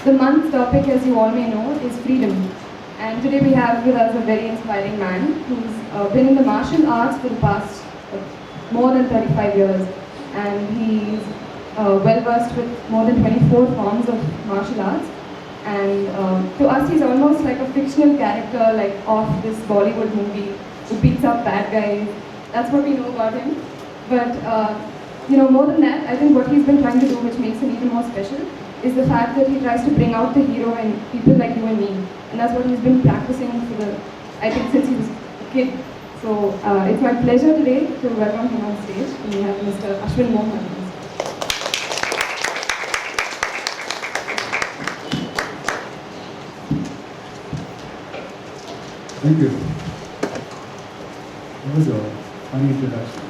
The month's topic, as you all may know, is freedom. And today we have with us a very inspiring man who's been in the martial arts for the past more than 35 years. And he's well versed with more than 24 forms of martial arts. And to us, he's almost like a fictional character, like of this Bollywood movie who beats up bad guys. That's what we know about him. But more than that, I think what he's been trying to do, which makes him even more special, is the fact that he tries to bring out the hero in people like you and me. And that's what he's been practicing I think since he was a kid. So it's my pleasure today to welcome him on stage. We have Mr. Ashwin Mohan. Thank you. That was a funny introduction.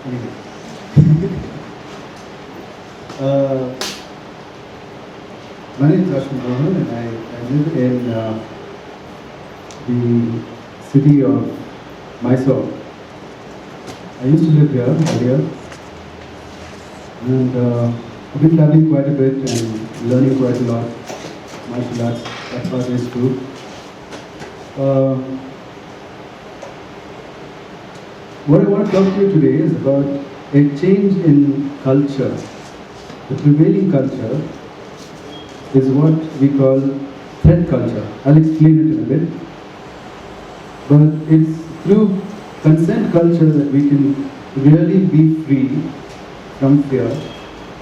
My name is Ashwin Mohan and I live in the city of Mysore. I used to live here earlier and I've been traveling quite a bit and learning quite a lot. Martial arts, that part is true. What I want to talk to you today is about a change in culture. The prevailing culture is what we call threat culture. I'll explain it in a bit. But it's through consent culture that we can really be free from fear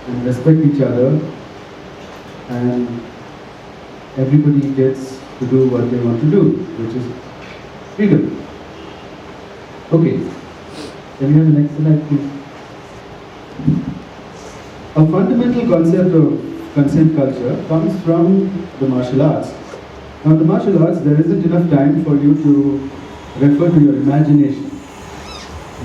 and respect each other, and everybody gets to do what they want to do, which is freedom. Okay. Can we have the next slide, please? A fundamental concept of consent culture comes from the martial arts. Now, in the martial arts, there isn't enough time for you to refer to your imagination.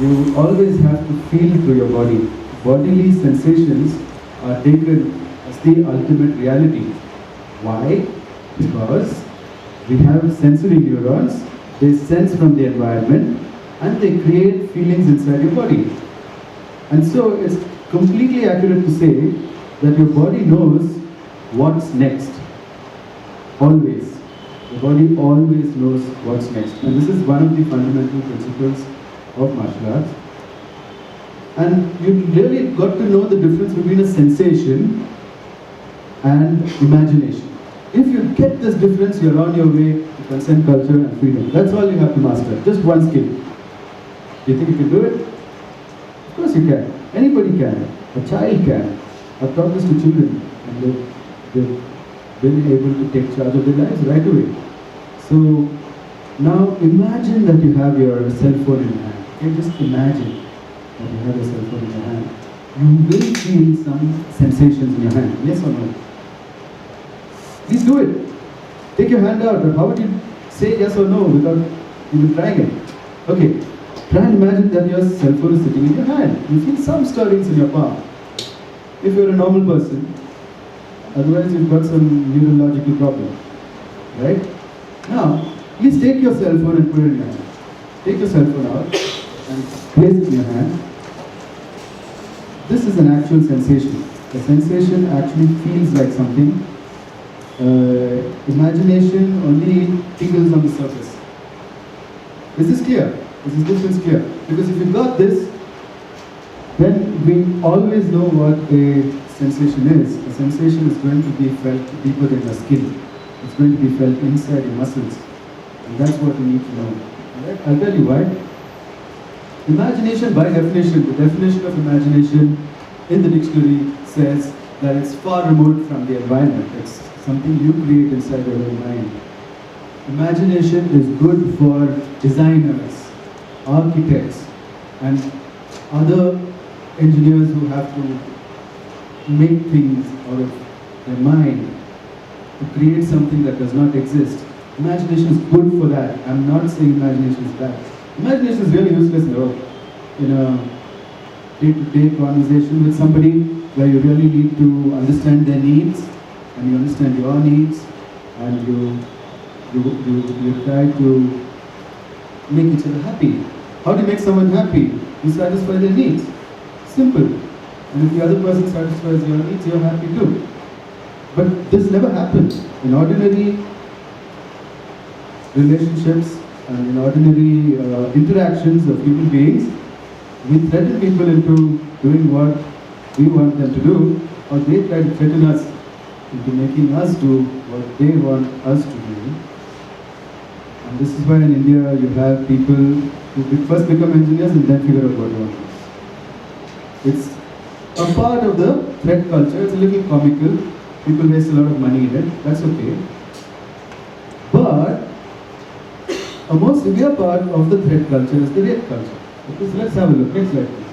You always have to feel through your body. Bodily sensations are taken as the ultimate reality. Why? Because we have sensory neurons. They sense from the environment and they create feelings inside your body. And so it's completely accurate to say that your body knows what's next. Always. The body always knows what's next. And this is one of the fundamental principles of martial arts. And you really got to know the difference between a sensation and imagination. If you get this difference, you're on your way to consent culture and freedom. That's all you have to master. Just one skill. Do you think you can do it? Of course you can. Anybody can. A child can. I've taught this to children and they've been able to take charge of their lives right away. So now imagine that you have your cell phone in your hand. Okay, just imagine that you have your cell phone in your hand. You will feel some sensations in your hand. Yes or no? Please do it. Take your hand out. How would you say yes or no without even trying it? Okay. Try and imagine that your cell phone is sitting in your hand. You feel some stirrings in your palm. If you're a normal person, otherwise you've got some neurological problem. Right? Now, please take your cell phone and put it in your hand. Take your cell phone out and place it in your hand. This is an actual sensation. The sensation actually feels like something. Imagination only tingles on the surface. Is this clear? Is this difference clear? Because if you got this, then we always know what a sensation is. A sensation is going to be felt deeper than your skin. It's going to be felt inside your muscles. And that's what we need to know. Right? I'll tell you why. Imagination, by definition, the definition of imagination in the dictionary says that it's far removed from the environment. It's something you create inside your own mind. Imagination is good for designers, architects, and other engineers who have to make things out of their mind to create something that does not exist. Imagination is good for that. I'm not saying imagination is bad. Imagination is really useless in a day-to-day conversation with somebody where you really need to understand their needs and you understand your needs and you try to make each other happy. How do you make someone happy? You satisfy their needs. Simple. And if the other person satisfies your needs, you're happy too. But this never happens. In ordinary relationships and in ordinary interactions of human beings, we threaten people into doing what we want them to do, or they try to threaten us into making us do what they want us to do. And this is why in India you have people who first become engineers and then figure out what they want to do. It's a part of the threat culture. It's a little comical. People waste a lot of money in it. That's okay. But a more severe part of the threat culture is the rape culture. Okay, so let's have a look. Next slide, please.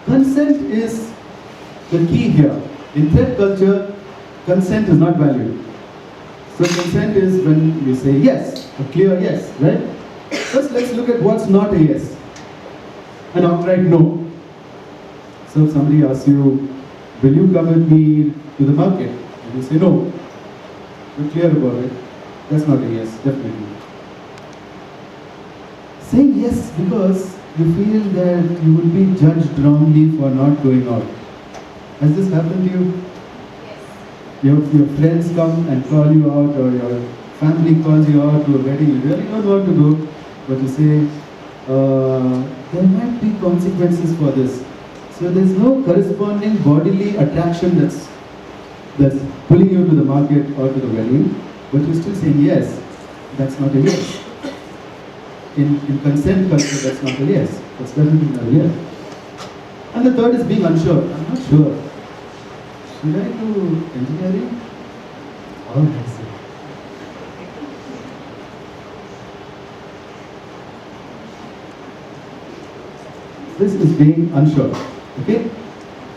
Consent is the key here. In threat culture, consent is not valued. So consent is when you say yes, a clear yes, right? First, let's look at what's not a yes. An outright no. So if somebody asks you, will you come with me to the market? And you say no. You're clear about it. That's not a yes, definitely. Saying yes because you feel that you will be judged wrongly for not going out. Has this happened to you? Your friends come and call you out, or your family calls you out to a wedding, you really don't want to go, but you say, there might be consequences for this. So there's no corresponding bodily attraction that's pulling you to the market or to the wedding, but you're still saying yes. That's not a yes. In consent culture, that's not a yes. That's definitely not a yes. And the third is being unsure. I'm not sure. Should I do engineering? Or medicine? This is being unsure. Okay?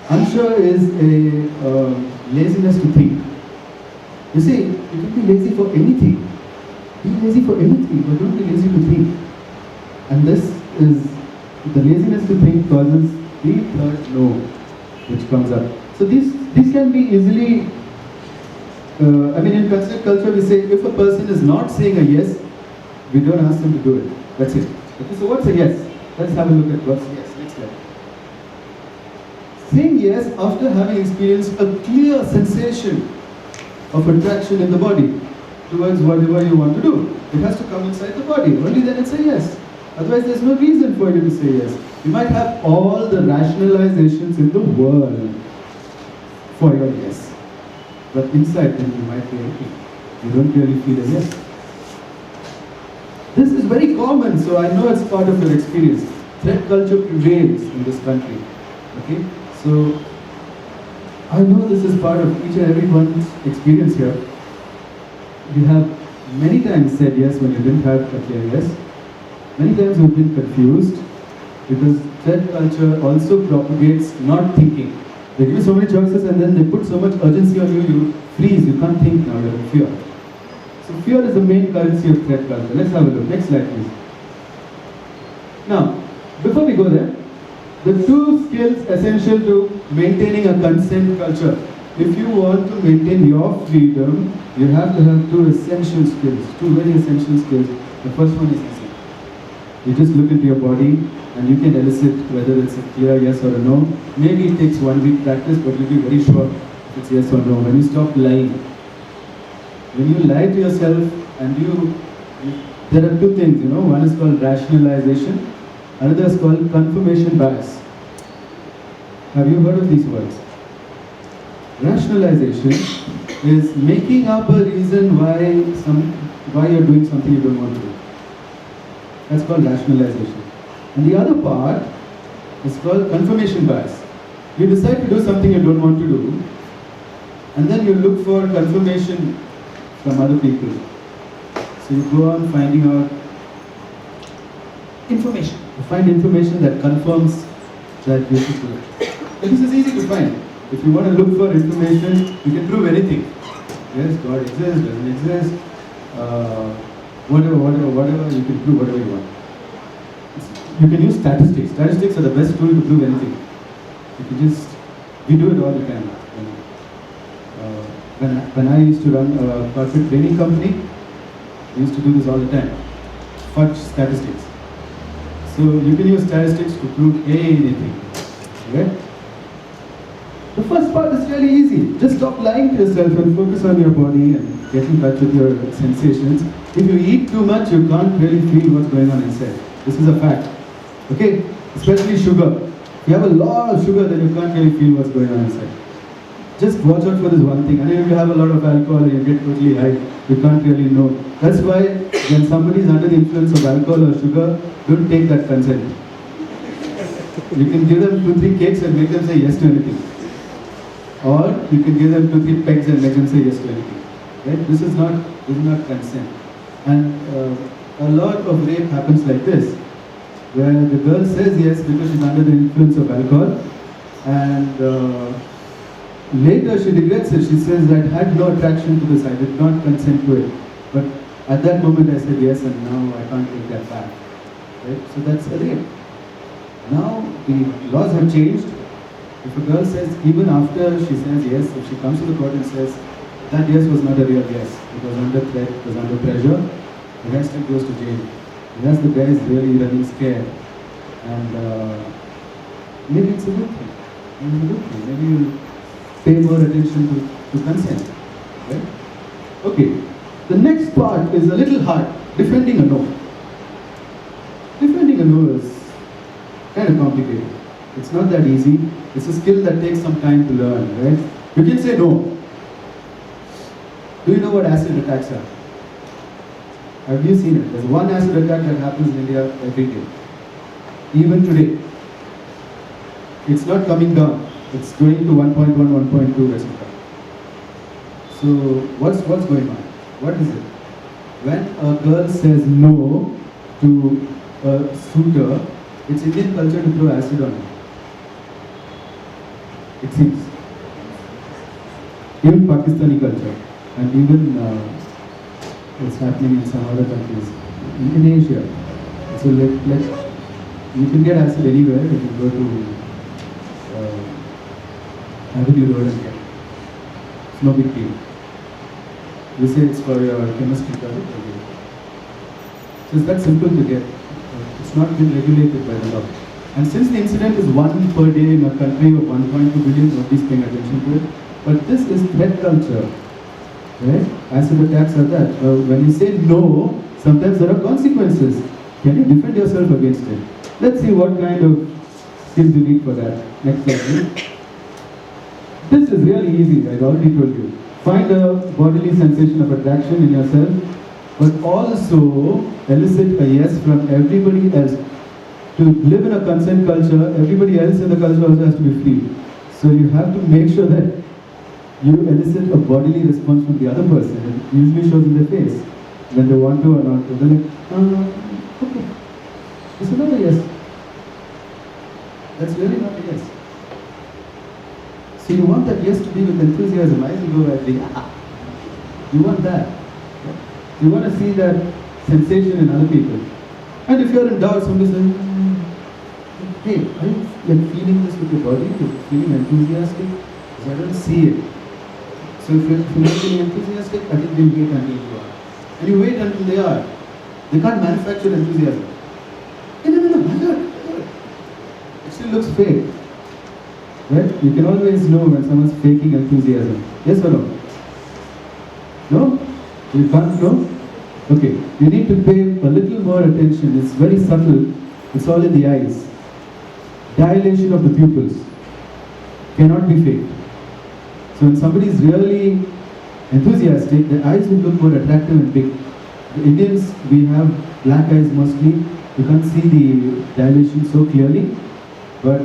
Unsure is a laziness to think. You see, you can be lazy for anything. Be lazy for anything, but don't be lazy to think. And this is, the laziness to think causes the third no, which comes up. So these can be easily, in consent culture we say if a person is not saying a yes, we don't ask them to do it. That's it. Okay, so what's a yes? Let's have a look at what's a yes. Next slide. Saying yes after having experienced a clear sensation of attraction in the body towards whatever you want to do. It has to come inside the body. Only then it's a yes. Otherwise there's no reason for you to say yes. You might have all the rationalizations in the world for your yes. But inside then you might be empty. You don't really feel a yes. This is very common, so I know it's part of your experience. Threat culture prevails in this country. Okay? So I know this is part of each and everyone's experience here. You have many times said yes when you didn't have a clear yes. Many times you've been confused because threat culture also propagates not thinking. They give you so many choices and then they put so much urgency on you, you freeze, you can't think now, you're in fear. So fear is the main currency of threat culture. Let's have a look. Next slide, please. Now, before we go there, the two skills essential to maintaining a consent culture. If you want to maintain your freedom, you have to have two essential skills, two very essential skills. The first one is easy. You just look into your body and you can elicit whether it's a clear yes or a no. Maybe it takes 1 week practice, but you'll be very sure if it's yes or no. When you stop lying, when you lie to yourself and there are two things, one is called rationalization, another is called confirmation bias. Have you heard of these words? Rationalization is making up a reason why you're doing something you don't want to do. That's called rationalization. And the other part is called confirmation bias. You decide to do something you don't want to do, and then you look for confirmation from other people. So you go on finding out information. You find information that confirms that you should do it. And this is easy to find. If you want to look for information, you can prove anything. Yes, God exists, doesn't exist, whatever, you can prove whatever you want. You can use statistics. Statistics are the best tool to prove anything. We do it all the time. When I used to run a corporate training company, we used to do this all the time. Fudge statistics. So you can use statistics to prove anything. Okay? The first part is really easy. Just stop lying to yourself and focus on your body and get in touch with your sensations. If you eat too much, you can't really feel what's going on inside. This is a fact. Okay? Especially sugar. If you have a lot of sugar, then you can't really feel what's going on inside. Just watch out for this one thing. And if you have a lot of alcohol and you get totally high, you can't really know. That's why when somebody is under the influence of alcohol or sugar, don't take that consent. You can give them 2-3 cakes and make them say yes to anything. Or you can give them 2-3 pegs and make them say yes to anything. Right? This is not consent. And a lot of rape happens like this, where the girl says yes because she's under the influence of alcohol, and later she regrets it. She says, I had no attraction to this, I did not consent to it. But at that moment I said yes, and now I can't take that back. Right? So that's a rape. Now the laws have changed. If a girl says, even after she says yes, if she comes to the court and says, that yes was not a real yes, it was under threat, it was under pressure, the guy still goes to jail. Unless the guy is really running scared. And maybe it's a good thing. Maybe you'll pay more attention to consent. Right? Okay. The next part is a little hard. Defending a no. Defending a no is kind of complicated. It's not that easy. It's a skill that takes some time to learn, right? You can say no. Do you know what acid attacks are? Have you seen it? There's one acid attack that happens in India every day. Even today. It's not coming down. It's going to 1.1, 1.2, etc. So what's going on? What is it? When a girl says no to a suitor, it's Indian culture to throw acid on her. It seems. Even Pakistani culture, and even it's happening in some other countries, in Asia. So you can get acid anywhere. You can go to Avenue Road and get it. It's no big deal. You say it's for your chemistry project. So it's that simple to get. It's not been regulated by the law. And since the incident is 1 per day in a country of 1.2 billion, nobody's paying attention to it. But this is threat culture. Right? Acid attacks are that. When you say no, sometimes there are consequences. Can you defend yourself against it? Let's see what kind of skills you need for that. Next slide, please. This is really easy, I already told you. Find a bodily sensation of attraction in yourself, but also elicit a yes from everybody else. To live in a consent culture, everybody else in the culture also has to be free. So you have to make sure that you elicit a bodily response from the other person. It usually shows in their face, when they want to or not. They're like, okay. It's not a yes. That's really not a yes. So you want that yes to be with enthusiasm. I will go at the You want that. You want to see that sensation in other people. And if you're in doubt, somebody says, hey, are you like feeling this with your body? You're feeling enthusiastic? Because I don't see it. So if you're not feeling enthusiastic, I think they'll wait until you are. And you wait until they are. They can't manufacture enthusiasm. Hey, no, my God. It still looks fake. Right? You can always know when someone's faking enthusiasm. Yes or no? No? You can't know? Okay. You need to pay a little more attention. It's very subtle. It's all in the eyes. Dilation of the pupils cannot be faked. So when somebody is really enthusiastic, their eyes will look more attractive and big. The Indians, we have black eyes mostly. You can't see the dilation so clearly, but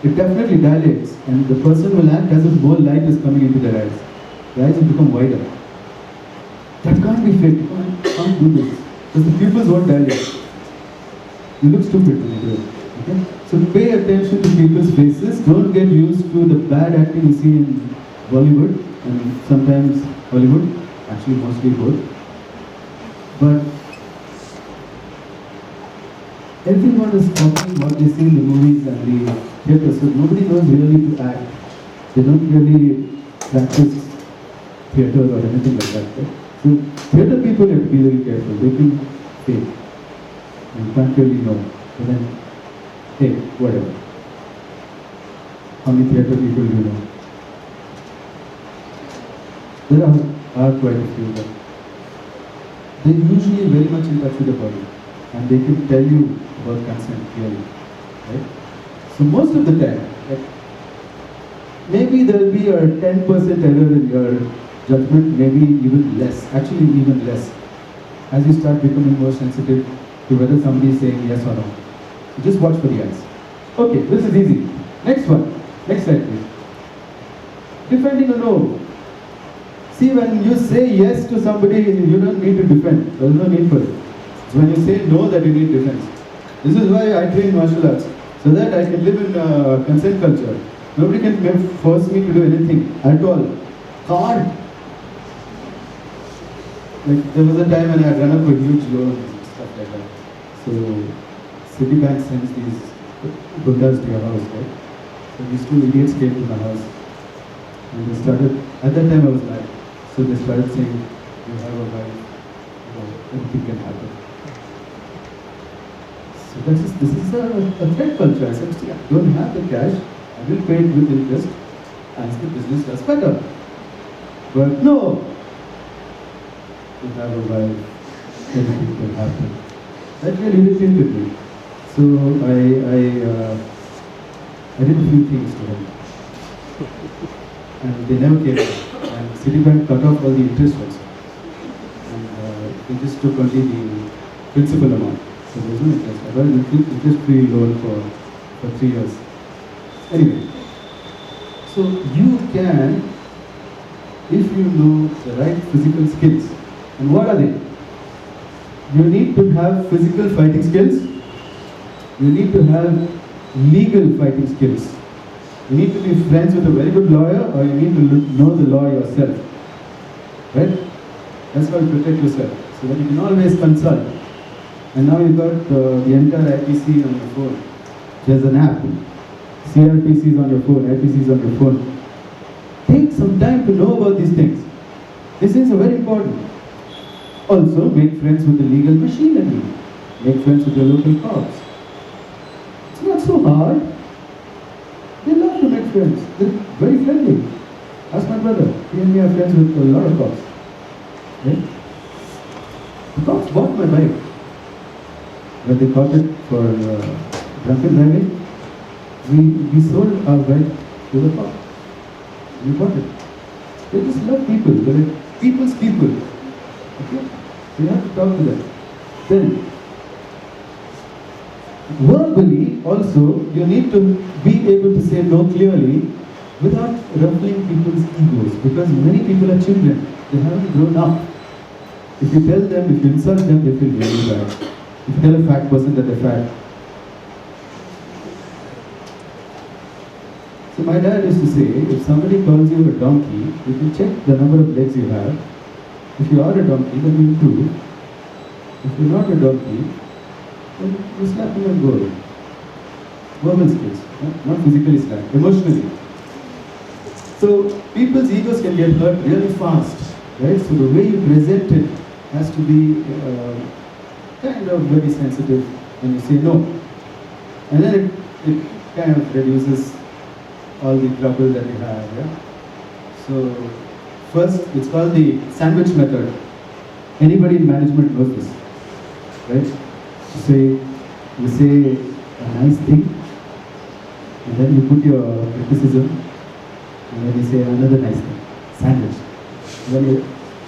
it definitely dilates, and the person will act as if more light is coming into their eyes. The eyes will become wider. That can't be faked. You can't do this. Because the pupils won't dilate. You look stupid when you do it. Okay? So pay attention to people's faces. Don't get used to the bad acting you see in Bollywood and sometimes Hollywood. Actually, mostly both. But everyone is copying what they see in the movies and the theatre, so nobody knows really to act. They don't really practice theatre or anything like that. Right? So theatre people have to be very careful. They can fake. You can't really know. But then, hey, whatever. How many theatre people do you know? There are quite a few, but they're usually very much in touch with the body, and they can tell you about consent clearly, right? So most of the time, like, maybe there will be a 10% error in your judgment, maybe even less, actually even less, as you start becoming more sensitive to whether somebody is saying yes or no. So just watch for the eyes. Okay, this is easy. Next one. Next slide, please. Defending a no. See, when you say yes to somebody, you don't need to defend. There is no need for it. It's when you say no that you need defense. This is why I train martial arts, so that I can live in a consent culture. Nobody can force me to do anything at all. Can't. Like, there was a time when I had run up a huge loan and stuff like that. So Citibank sends these gundas to your house, right? So these two idiots came to my house, and they started, at that time I was married, so they started saying, you have a wife, anything can happen. So this is a threat culture. I said, see, I don't have the cash, I will pay it with interest, as the business does better. But no, you have a wife, anything can happen. That really irritated me. So I did a few things to them. And they never came. And Citibank cut off all the interest also. And they just took only the principal amount. So there's no interest. I got an interest-free loan for 3 years. Anyway, so you can, if you know the right physical skills. And what are they? You need to have physical fighting skills. You need to have legal fighting skills. You need to be friends with a very good lawyer, or you need to know the law yourself. Right? That's how you protect yourself. So that you can always consult. And now you've got the entire IPC on your phone. There's an app. CRPC is on your phone, IPC is on your phone. Take some time to know about these things. These things are very important. Also, make friends with the legal machinery. Make friends with your local cops. It's not so hard. They love to make friends. They're very friendly. Ask my brother. He and me are friends with a lot of cops. Right? The cops bought my bike. When they caught it for drunken driving, we sold our bike to the cop. We bought it. They just love people. They're like people's people. Okay? So you have to talk to them. Then, verbally also, you need to be able to say no clearly without ruffling people's egos, because many people are children. They haven't grown up. If you tell them, if you insult them, they feel really bad. If you tell a fat person that they're fat. So my dad used to say, if somebody calls you a donkey, you can check the number of legs you have. If you are a donkey, then you improve. If you're not a donkey, then you slap him and go. Verbal skills, not physically slap, emotionally. So people's egos can get hurt really fast, right? So the way you present it has to be kind of very sensitive when you say no. And then it kind of reduces all the trouble that you have, yeah? So first, it's called the sandwich method. Anybody in management knows this, right? You say a nice thing, and then you put your criticism, and then you say another nice thing, sandwich. And then you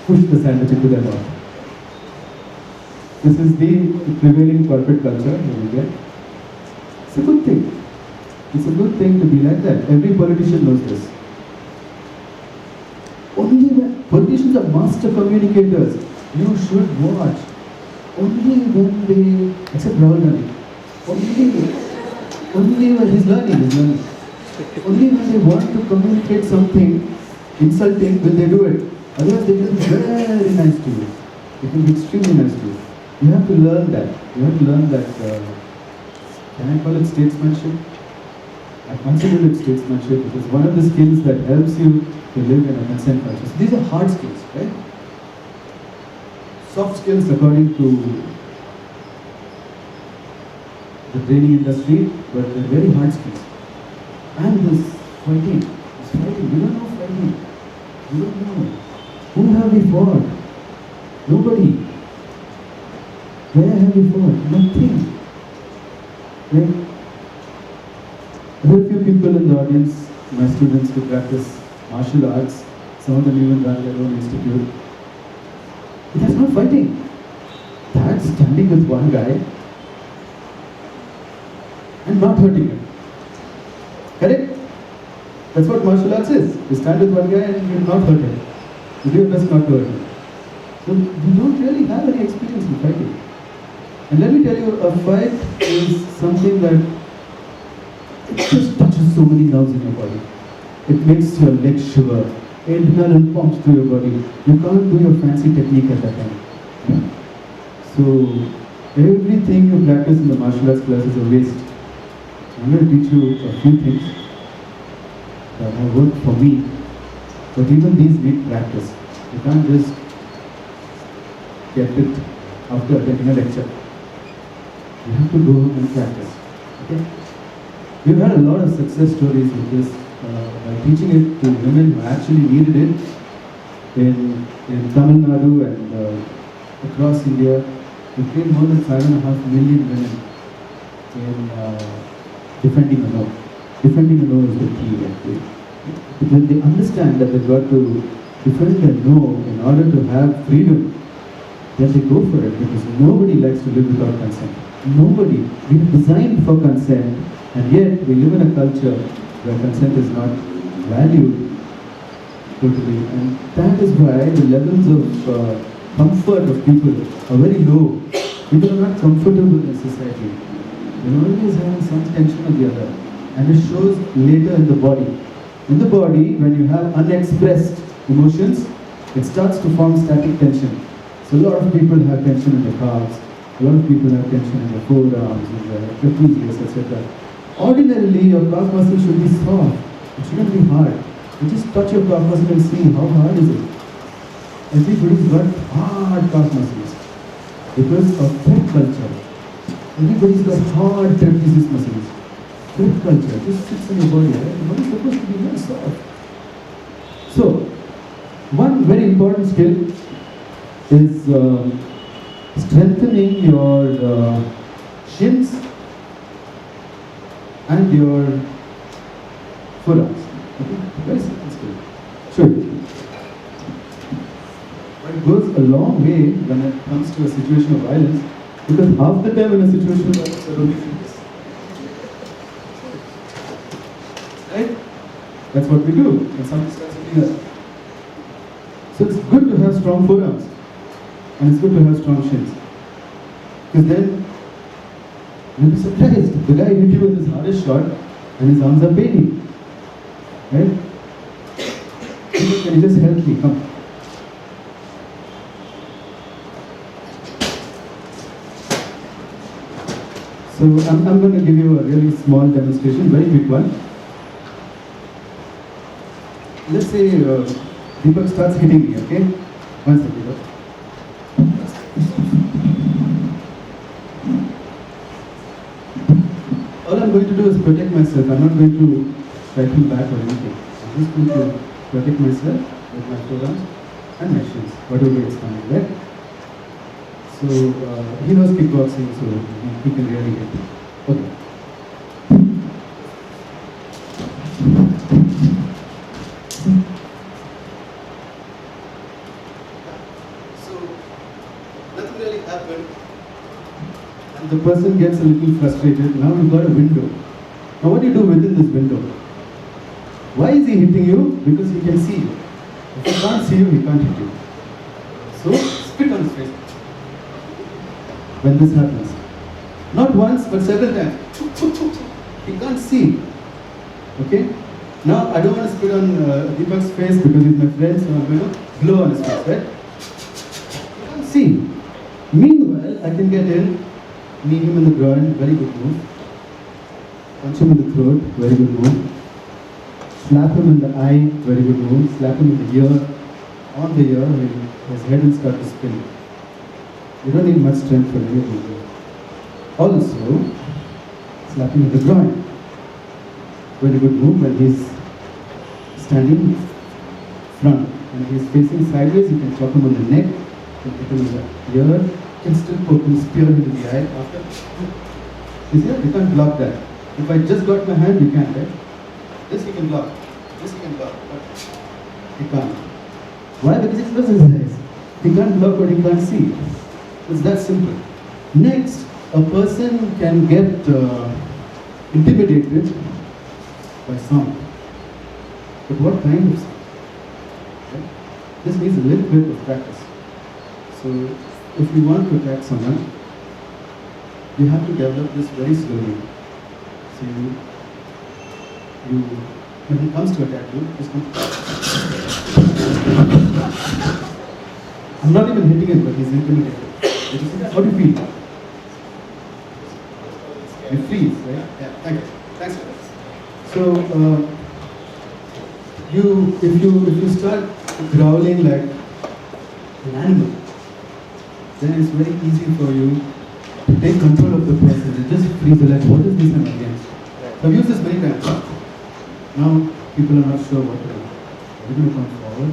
push the sandwich into their mouth. This is the prevailing corporate culture that we get. It's a good thing. It's a good thing to be like that. Every politician knows this. Only when politicians are master communicators, you should watch. Only when they, except Rahul Gandhi, only when he's learning. Only when they want to communicate something insulting will they do it. Otherwise they can be very nice to you. They can be extremely nice to you. You have to learn that. You have to learn that, can I call it statesmanship? I consider it statesmanship because one of the skills that helps you to live in a consent culture. So these are hard skills, right? Soft skills according to the training industry, but they're very hard skills. And this fighting, you don't know fighting. You don't know. Who have we fought? Nobody. Where have we fought? Nothing. Right? There are a few people in the audience, my students who practice martial arts. Some of them even run their own institute. That's not fighting. That's standing with one guy and not hurting him. Correct? That's what martial arts is. You stand with one guy and you will not hurt him. You do your best not to hurt him. So you don't really have any experience in fighting. And let me tell you, a fight is something that it just touches so many nerves in your body. It makes your legs shiver. Adrenaline pumps through your body. You can't do your fancy technique at that time. Yeah? So everything you practice in the martial arts class is a waste. I'm going to teach you a few things that have worked for me. But even these need practice. You can't just get it after attending a lecture. You have to go and practice. Okay? We've had a lot of success stories with this by teaching it to women who actually needed it in Tamil Nadu and across India. We trained more than 5.5 million women in defending a no. Defending a no is the key actually. Because they understand that they've got to defend a no in order to have freedom, then they go for it because nobody likes to live without consent. Nobody. We are designed for consent, and yet we live in a culture where consent is not valued totally. And that is why the levels of comfort of people are very low. People are not comfortable in society. They're always having some tension or the other. And it shows later in the body. In the body, when you have unexpressed emotions, it starts to form static tension. So a lot of people have tension in the calves, a lot of people have tension in the forearms, in the trapezius, etc. Ordinarily, your calf muscle should be soft. It shouldn't be hard. You just touch your calf muscle and see how hard is it. Everybody's got hard calf muscles because of threat culture. Everybody's got hard trapezius muscles. Threat culture just sits in your body, right? Your body is supposed to be very soft. So, one very important skill is strengthening your shins and your forearms. Okay? Very simple skill. Sure. But it goes a long way when it comes to a situation of violence, because half the time in a situation of violence, you're only doing this. Right? That's what we do when somebody starts hitting us. So it's good to have strong forearms, and it's good to have strong shins. Because then you'll be surprised. The guy hit you with his hardest shot and his arms are paining. Right? Can you just help me? Come. So I'm going to give you a really small demonstration, very quick one. Let's say Deepak starts hitting me, okay? One second, Deepak. All I'm going to do is protect myself. I'm not going to strike him back or anything. I'm just going to protect myself with my forearms and my shins, whatever is coming, right? So he knows kickboxing, so he can really hit me. Okay. Nothing really happened, and the person gets a little frustrated. Now you've got a window. Now what do you do within this window? Why is he hitting you? Because he can see you. If he can't see you, he can't hit you. So spit on his face when this happens. Not once, but several times. He can't see. Okay? Now I don't want to spit on Deepak's face because he's my friend, so I'm going to blow on his face, right? He can't see. Meanwhile, I can get in, knee him in the groin, very good move. Punch him in the throat, very good move. Slap him in the eye, very good move. Slap him in the ear, on the ear, his head will start to spin. You don't need much strength for anything. Also, slap him in the groin. Very good move when he's standing front, and he's facing sideways, you can chop him on the neck, you can hit him in the ear, you can still poke him, spear him in the eye after. You see that? You can't block that. If I just got my hand, you can't, right? This you can block, this you can block, but you can't. Why? Because it's not his eyes. He can't block what he can't see. It's that simple. Next, a person can get intimidated by sound. But what kind of sound? Right? This needs a little bit of practice. So, if you want to attack someone, you have to develop this very slowly. So you when he comes to attack you, just come. I'm not even hitting him, but he's intimidated. How do you feel? You freeze, right? Yeah, thank you. Thanks for that. So, if you start growling like an animal, then it's very easy for you to take control of the person and just freeze like, what is this I'm against? So I've used this many times. Now people are not sure what to do. Are they going to come forward?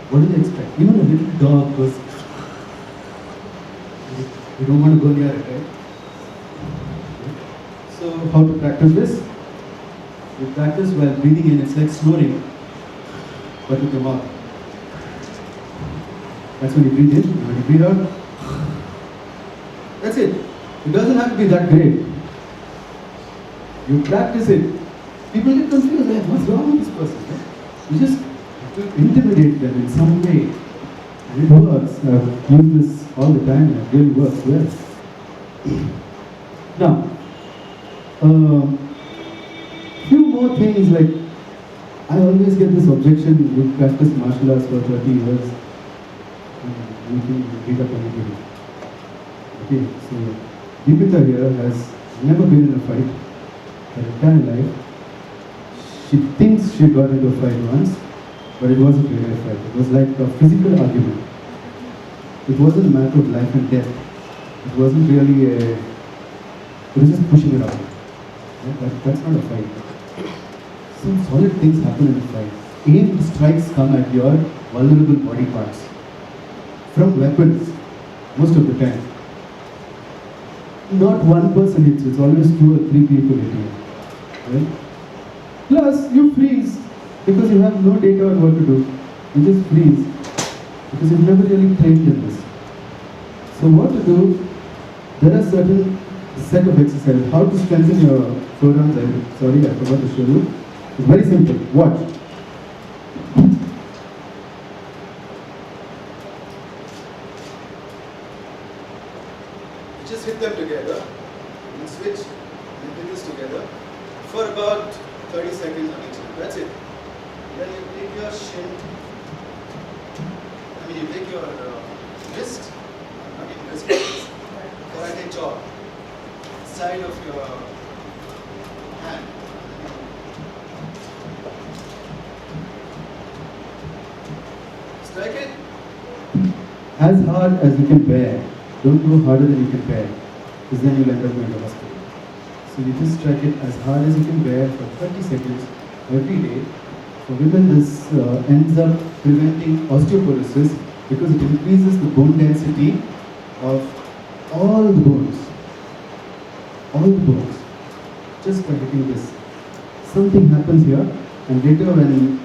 What do they expect? Even a little dog goes, you don't want to go near it, right? So how to practice this? You practice while breathing in, it's like snoring, but with your mouth. That's when you breathe in, and when you breathe out. That's it. It doesn't have to be that great. You practice it. People get confused, like, what's wrong with this person? Right? You just have to intimidate them in some way. And it works. I've used this all the time and it really works well. Now, few more things like, I always get this objection, you practice martial arts for 30 years, and you can beat up anybody. Okay, so Deepika here has never been in a fight her entire life. She thinks she got into a fight once, but it wasn't really a fight. It was like a physical argument. It wasn't a matter of life and death. It wasn't really a, it was just pushing it out. That's not a fight. Some solid things happen in a fight. Aimed strikes come at your vulnerable body parts. From weapons, most of the time. Not one person hits you, it's always 2 or 3 people hitting you. Right? Plus, you freeze because you have no data on what to do. You just freeze because you've never really trained in this. So what to do? There are certain set of exercises. How to strengthen your forearms. Sorry, I forgot to show you. It's very simple. Watch. Just hit them together and switch and hit this together for about 30 seconds on each one. That's it. Then you take your shin, you take your wrist, karate chop, side of your hand. Strike it as hard as you can bear. Don't go harder than you can bear, because then you'll end up going to hospital. So you just strike it as hard as you can bear for 30 seconds every day. For women, this ends up preventing osteoporosis because it increases the bone density of all the bones. All the bones. Just by hitting this. Something happens here, and later when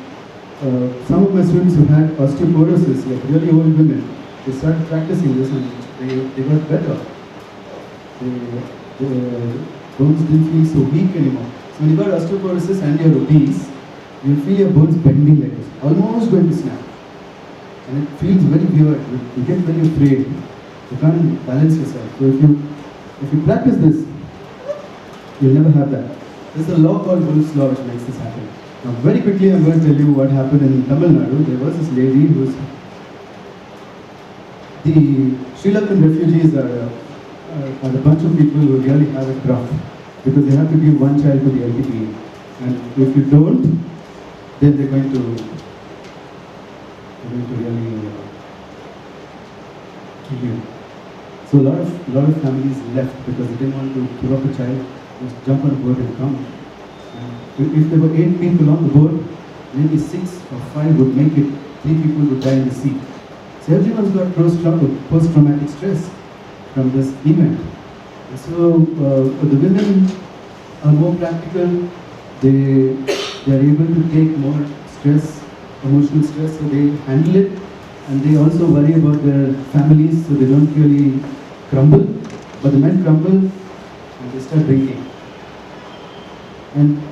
some of my students who had osteoporosis, like really old women, they started practicing this and they got better. The bones didn't feel so weak anymore. So when you got osteoporosis and you're obese, you feel your bones bending like this, almost going to snap. And it feels very weird. You get very afraid. You can't balance yourself. So if you practice this, you'll never have that. There's a law called Wolff's Law which makes this happen. Now very quickly I'm going to tell you what happened in Tamil Nadu. There was this lady who's the Sri Lankan refugees are a bunch of people who really have it rough because they have to give one child to the LTTE, and if you don't, then they're going to really kill you. So a lot of families left because they didn't want to give up a child, just jump on a boat and come. And if there were 8 people on the boat, maybe 6 or 5 would make it, 3 people would die in the sea. So everyone's got post-traumatic stress from this event. So the women are more practical, they are able to take more stress, emotional stress, so they handle it, and they also worry about their families, so they don't really crumble. But the men crumble and they start drinking. And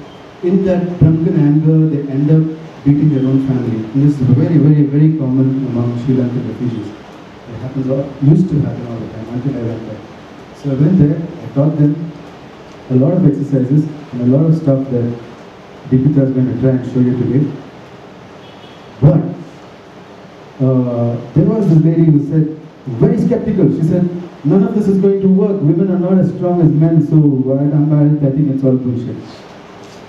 in that drunken anger, they end up beating their own family. And this is very, very, very common among Sri Lankan refugees. It happens used to happen all the time until I went there. So I went there, I taught them a lot of exercises and a lot of stuff that Deepika is going to try and show you today. But there was this lady who said, very skeptical. She said, none of this is going to work. Women are not as strong as men, so I think it's all bullshit.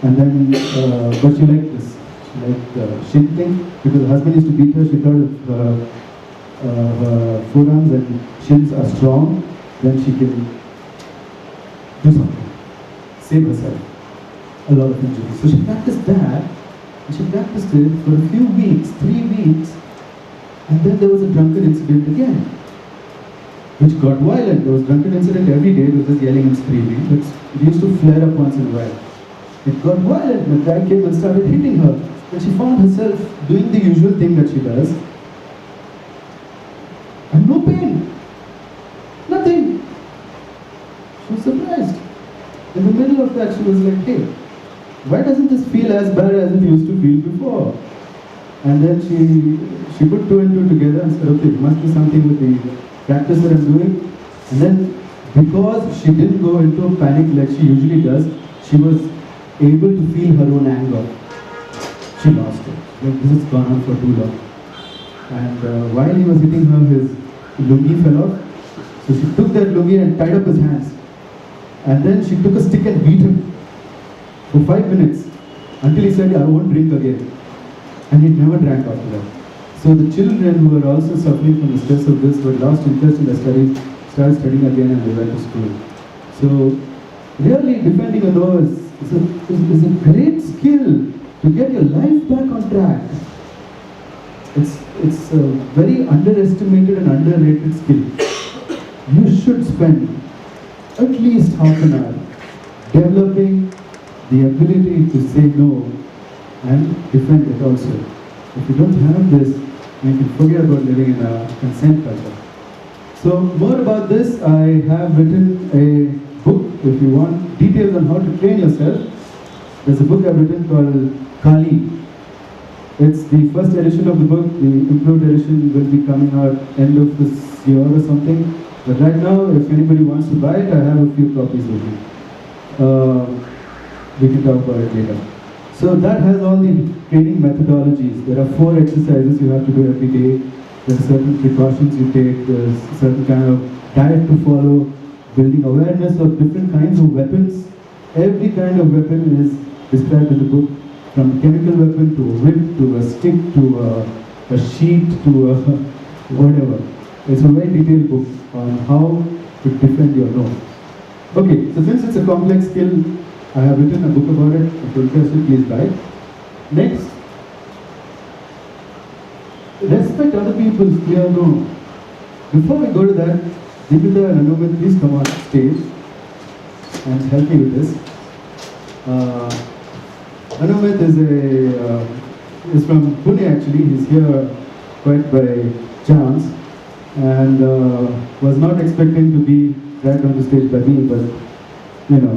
And then, but she liked this. She liked shin thing, because her husband used to beat her. She thought if her forearms and shins are strong, then she can do something, save herself a lot of injuries. So she practiced that, and she practiced it for a few weeks, 3 weeks, and then there was a drunken incident again, which got violent. There was a drunken incident every day. It was just yelling and screaming, but it used to flare up once in a while. It got violent. The guy came and started hitting her, and she found herself doing the usual thing that she does, and no pain, nothing. She was surprised. In the middle of that, she was like, hey, why doesn't this feel as bad as it used to feel before? And then she put 2 and 2 together and said, okay, it must be something with the practice that I'm doing. And then, because she didn't go into a panic like she usually does, she was able to feel her own anger. She lost it. Like, this has gone on for too long. And while he was hitting her, his lungi fell off. So she took that lungi and tied up his hands. And then she took a stick and beat him for 5 minutes until he said, I won't drink again. And he never drank after that. So the children who were also suffering from the stress of this, who had lost interest in their studies, started studying again and they went to school. So really defending a no is a great skill to get your life back on track. It's a very underestimated and underrated skill. You should spend at least half an hour developing the ability to say no and defend it also. If you don't have this, you can forget about living in a consent culture. So more about this, I have written a book. If you want details on how to train yourself, there's a book I've written called Kali. It's the first edition of the book. The improved edition will be coming out end of this year or something. But right now, if anybody wants to buy it, I have a few copies with me. We can talk about it later. So that has all the training methodologies. There are 4 exercises you have to do every day. There are certain precautions you take. There's certain kind of diet to follow. Building awareness of different kinds of weapons. Every kind of weapon is described in the book. From a chemical weapon to a whip, to a stick, to a sheet, to a whatever. It's a very detailed book on how to defend your no. Okay, so since it's a complex skill, I have written a book about it. If you're interested, please buy it. Next, respect other people's clear no. Before we go to that, Deepika and Anumit, please come on stage and help me with this. Anumit is from Pune actually. He's here quite by chance and was not expecting to be dragged on the stage by me, but you know,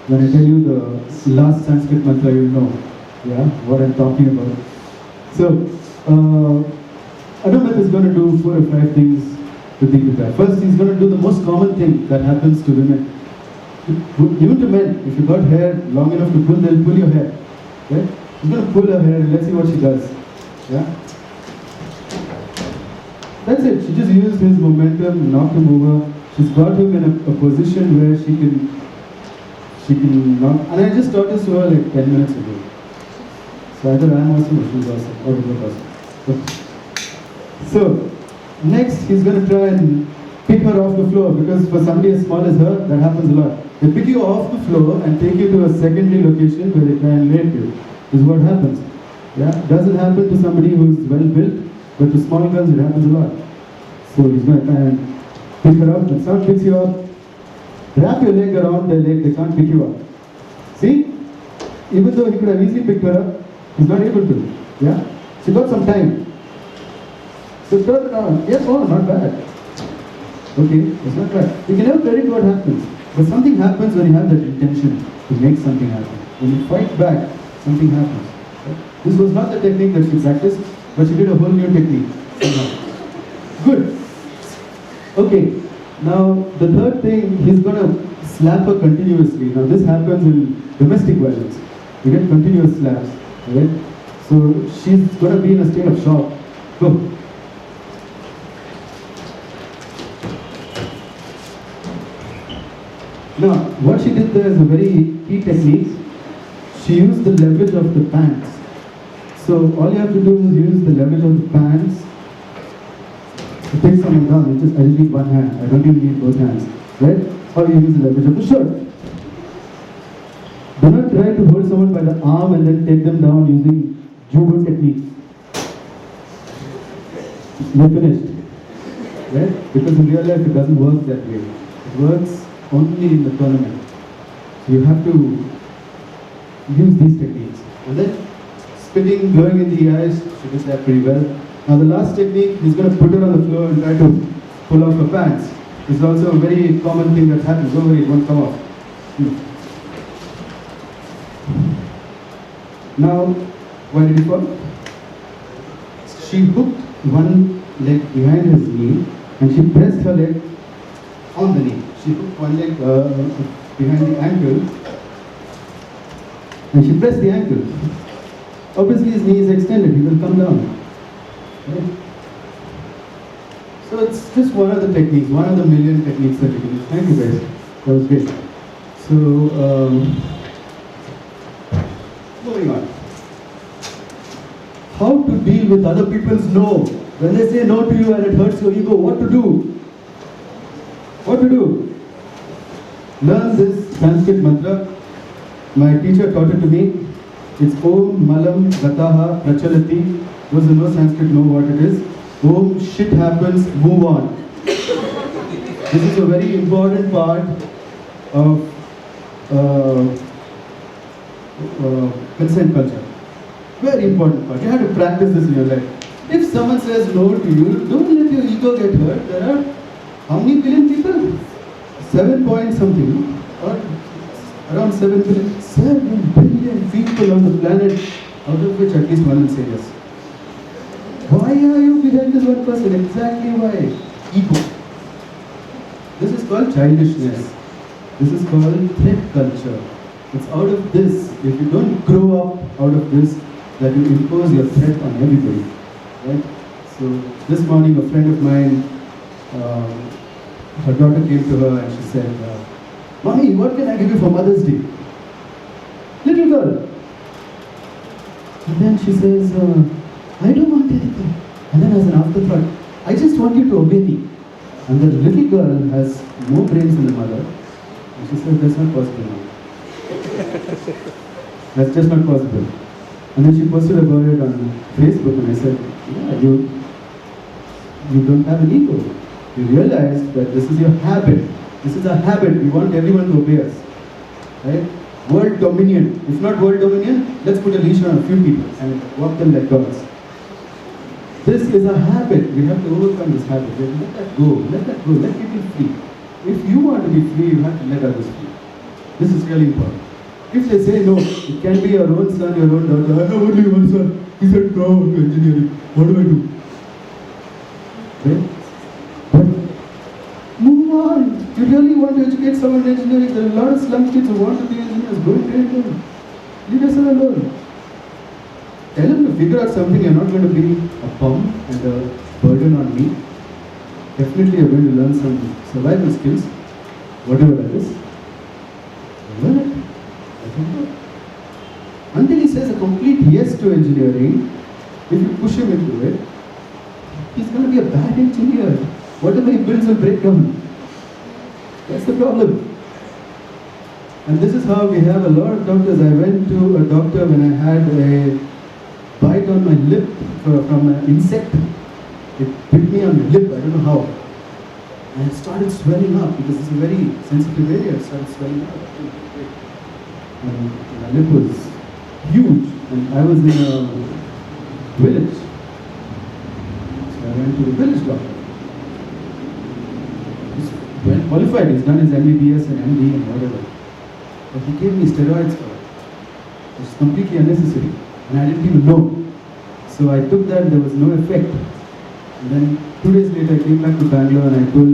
when I tell you the last Sanskrit mantra, you'll know, yeah, what I'm talking about. So, Anumit is going to do 4 or 5 things to Deepika. First, he's going to do the most common thing that happens to women. Even to men, if you got hair long enough to pull, they'll pull your hair. Right? He's going to pull her hair and let's see what she does. Yeah? That's it. She just used his momentum, knocked him over. She's got him in a position where she can knock. And I just taught this to her like 10 minutes ago. So either I'm awesome or she's awesome. Or both awesome. So, next he's going to try and pick her off the floor, because for somebody as small as her, that happens a lot. They pick you off the floor and take you to a secondary location where they try and rape you. This is what happens. Yeah, doesn't happen to somebody who's well built, but to small girls it happens a lot. So he's going to try and pick her up. When someone picks you up, wrap your leg around their leg, they can't pick you up. See? Even though he could have easily picked her up, he's not able to. Yeah? She got some time. So turn it on. Yes, oh, not bad. Okay, it's not bad. You can never predict what happens. But something happens when you have that intention to make something happen. When you fight back, something happens. This was not the technique that she practiced, but she did a whole new technique somehow. Good. Okay. Now the third thing, he's gonna slap her continuously. Now this happens in domestic violence. You get continuous slaps. Right? So she's gonna be in a state of shock. Go. Now, what she did there is a very key technique. She used the leverage of the pants. So all you have to do is use the leverage of the pants to take someone down. I just need one hand. I don't even need both hands. Right? Or you use the leverage of the shirt. Do not try to hold someone by the arm and then take them down using judo techniques. You're finished. Right? Because in real life it doesn't work that way. It works only in the tournament. So you have to use these techniques. And then spitting, blowing in the eyes, she did that pretty well. Now the last technique, he's going to put her on the floor and try to pull off her pants. It's also a very common thing that happens. Don't worry, it won't come off. Now, why did he fall? She hooked one leg behind his knee and she pressed her leg on the knee. She hooked one leg behind the ankle and she pressed the ankle. Obviously his knee is extended, he will come down. Right? So it's just one of the techniques, one of the million techniques that you can use. Thank you guys, that was great. So, moving on. How to deal with other people's no. When they say no to you and it hurts your ego, what to do? What to do? Learn this Sanskrit mantra. My teacher taught it to me. It's Om Malam Gataha Prachalati. Those who know Sanskrit know what it is. Om, shit happens, move on. This is a very important part of consent culture. Very important part. You have to practice this in your life. If someone says no to you, don't let your ego get hurt. There are how many billion people? 7 point something. Or around 7 billion. 7 billion people on the planet, out of which at least one will say yes. Why are you behind this one person? Exactly why? Ego. This is called childishness. This is called threat culture. It's out of this, if you don't grow up out of this, that you impose your threat on everybody. Right? So this morning a friend of mine, her daughter came to her and she said, Mommy, what can I give you for Mother's Day? Little girl. And then she says, I don't want anything. And then as an afterthought, I just want you to obey me. And the little girl has more brains than the mother. And she said, that's not possible now. That's just not possible. And then she posted about it on Facebook and I said, yeah, you don't have an ego. You realize that this is your habit. This is a habit. We want everyone to obey us. Right? World dominion. If not world dominion, let's put a leash on a few people and walk them like dogs. This is a habit. We have to overcome this habit. Let that go. Let that go. Let people free. If you want to be free, you have to let others free. This is really important. If they say no, it can be your own son, your own daughter. I have only one son. He said no to engineering. What do I do? Right? But move on. You really want to educate someone in engineering. There are a lot of slum kids who want to be engineers. Go and train them. Leave your son alone. Tell them to figure out something. You're not going to be a bum and a burden on me. Definitely you're going to learn some survival skills. Whatever that is. Learn it. Until he says a complete yes to engineering, if you push him into it, he's going to be a bad engineer. Whatever he builds will break down. That's the problem. And this is how we have a lot of doctors. I went to a doctor when I had a bite on my lip from an insect. It bit me on the lip, I don't know how. And it started swelling up because it's a very sensitive area. It started swelling up. And my lip was huge. And I was in a village. So I went to the village doctor. He's well qualified. He's done his MBBS and MD and whatever. But he gave me steroids for it, which is completely unnecessary. And I didn't even know. So I took that and there was no effect. And then 2 days later I came back to Bangalore and I told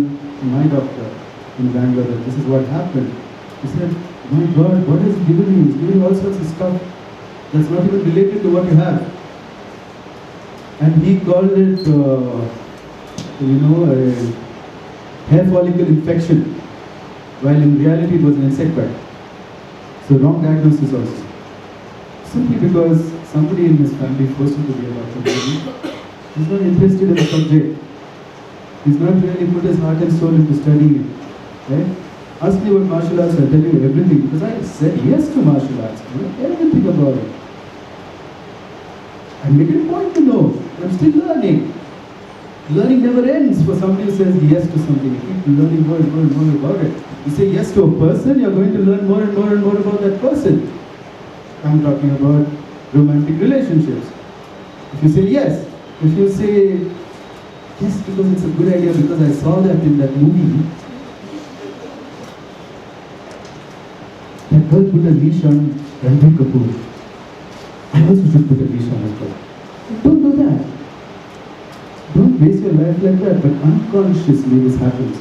my doctor in Bangalore that this is what happened. He said, my God, what has he given me? He's giving all sorts of stuff that's not even related to what you have. And he called it, a hair follicle infection, while in reality it was an insect bite. So wrong diagnosis also. Simply because somebody in his family forced him to be a doctor. He's not interested in the subject. He's not really put his heart and soul into studying it. Right? Ask me about martial arts, I'll tell you everything. Because I said yes to martial arts. I know everything about it. I'm making a point to know. I'm still learning. Learning never ends for somebody who says yes to something. You keep learning more and more and more about it. You say yes to a person, you're going to learn more and more and more about that person. I'm talking about romantic relationships. If you say yes, if you say yes because it's a good idea because I saw that in that movie, that girl put a leash on Ranbir Kapoor. I also should put a leash on her. Don't do that. Don't waste your life like that, but unconsciously this happens.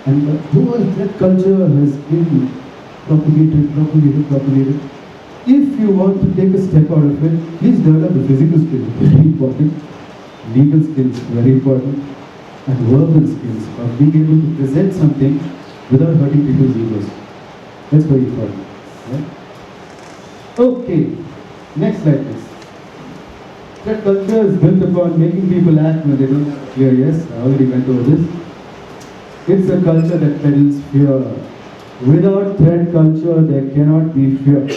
And the whole threat culture has been propagated. If you want to take a step out of it, please develop the physical skills, very important. Legal skills, very important. And verbal skills of being able to present something without hurting people's egos. That's very important. Right? Okay, next slide please. Threat culture is built upon making people act when they don't have a clear yes. I already went over this. It's a culture that peddles fear. Without threat culture, there cannot be fear.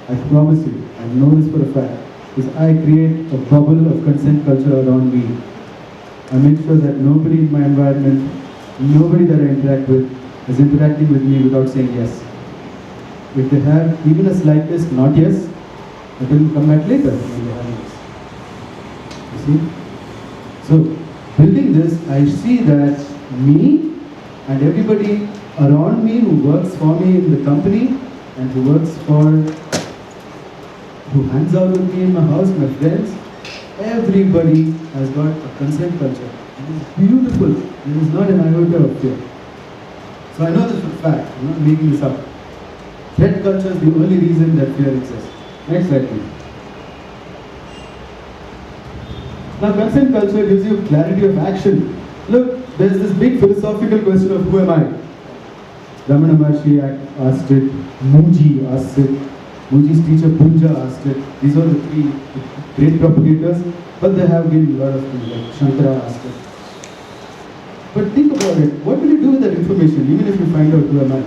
I promise you, I know this for a fact, is I create a bubble of consent culture around me. I make sure that nobody in my environment, nobody that I interact with, is interacting with me without saying yes. If they have even a slightest not yes, I will come back later when they have yes. You see? So, building this, I see that me and everybody around me who works for me in the company and who hangs out with me in my house, my friends, everybody has got a consent culture. It is beautiful. There is not an iota of fear. So I know this for a fact. I'm not making this up. Threat culture is the only reason that fear exists. Next slide, please. Now, consent culture gives you clarity of action. Look, there's this big philosophical question of who am I? Ramana Maharshi asked it. Muji asked it. Muji's teacher Punja asked it. These are the three great propagators, but there have been a lot of things like Shankara asked it. But think about it. What will you do with that information, even if you find out who am I?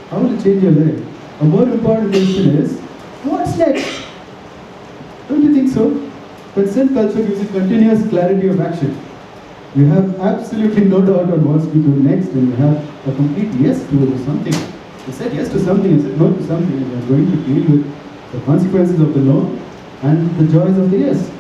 How will it change your life? A more important question is, what's next? Don't you think so? Consent culture gives you continuous clarity of action. You have absolutely no doubt on what to do next, and you have a complete yes to something. You said yes to something, you said no to something, and you are going to deal with the consequences of the no and the joys of the yes.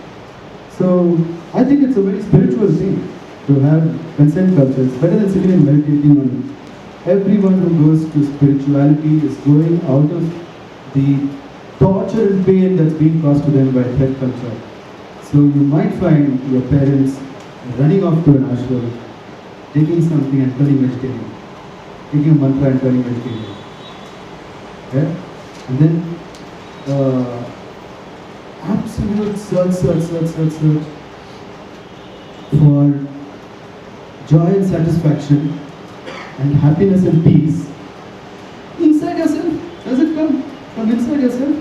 So, I think it's a very spiritual thing to have consent culture. It's better than sitting and meditating on it. Everyone who goes to spirituality is going out of the torture and pain that's being caused to them by threat culture. So you might find your parents running off to an ashram, taking something and turning vegetarian, taking a mantra and turning vegetarian. Okay? And then absolute search for joy and satisfaction and happiness and peace inside yourself. Does it come from inside yourself?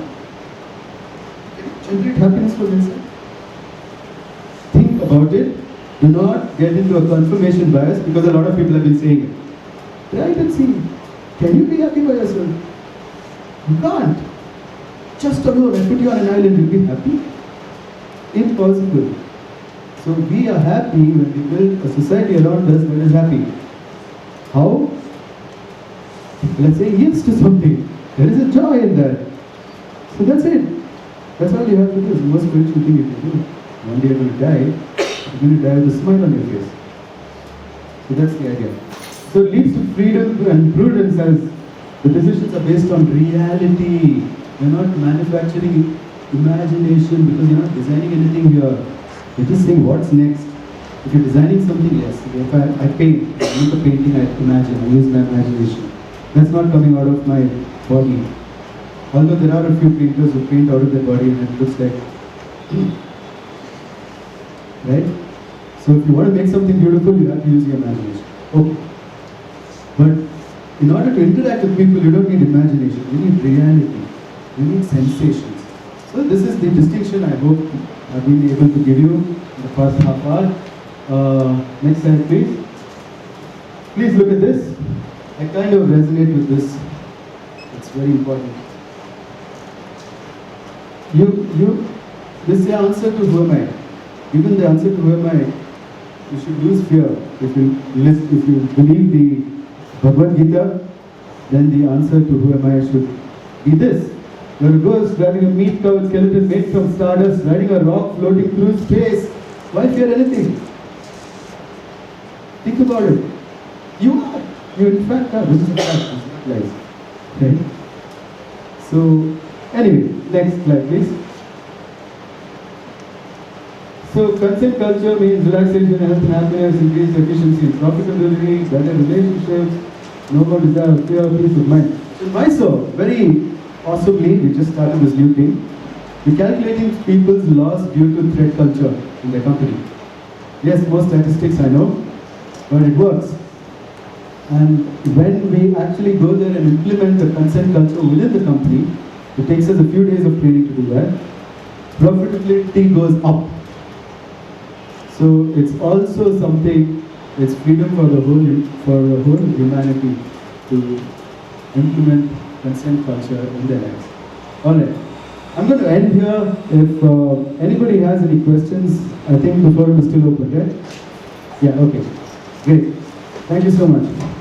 Generate happiness from inside. Think about it. Do not get into a confirmation bias, because a lot of people have been saying it. Try it and see. Can you be happy by yourself? You can't. just alone, I put you on an island, you'll be happy? Impossible. So we are happy when we build a society around us that is happy. How? Let's say yes to something. There is a joy in that. So that's it. That's all you have to do. It's the most spiritual thing you can do. One day you're going to die. You're going to die with a smile on your face. So that's the idea. So it leads to freedom and prudence as the decisions are based on reality. You're not manufacturing imagination because you're not designing anything here. You're just saying what's next. If you're designing something, yes. If I paint, I make a painting, I imagine, I use my imagination. That's not coming out of my body. Although there are a few painters who paint out of their body and it looks like, right? So if you want to make something beautiful, you have to use your imagination. Okay. But in order to interact with people, you don't need imagination. You need reality. You need sensations. So this is the distinction I hope I've been able to give you in the past half hour. Next slide, please. Please look at this. I kind of resonate with this. It's very important. This is the answer to who am I. Even the answer to who am I, you should lose fear. If you believe the Bhagavad Gita, then the answer to who am I should be this. You're a ghost driving a meat-covered skeleton made from stardust, riding a rock floating through space. Why fear anything? Think about it. You are. You in fact are. This is a fact. This is not lies. Okay? So, anyway, next slide please. So, consent culture means relaxation, health and happiness, increased efficiency, profitability, better relationships, no more desire, fear, peace of mind. So, Mysore, very awesomely, we just started this new thing. We're calculating people's loss due to threat culture in their company. Yes, more statistics I know, but it works. And when we actually go there and implement the consent culture within the company, it takes us a few days of training to do that. Profitability goes up. So it's also something, it's freedom for the whole humanity to implement consent culture in their lives. Alright, I'm going to end here. If anybody has any questions, I think the forum is still open, right? Yeah, okay. Great. Thank you so much.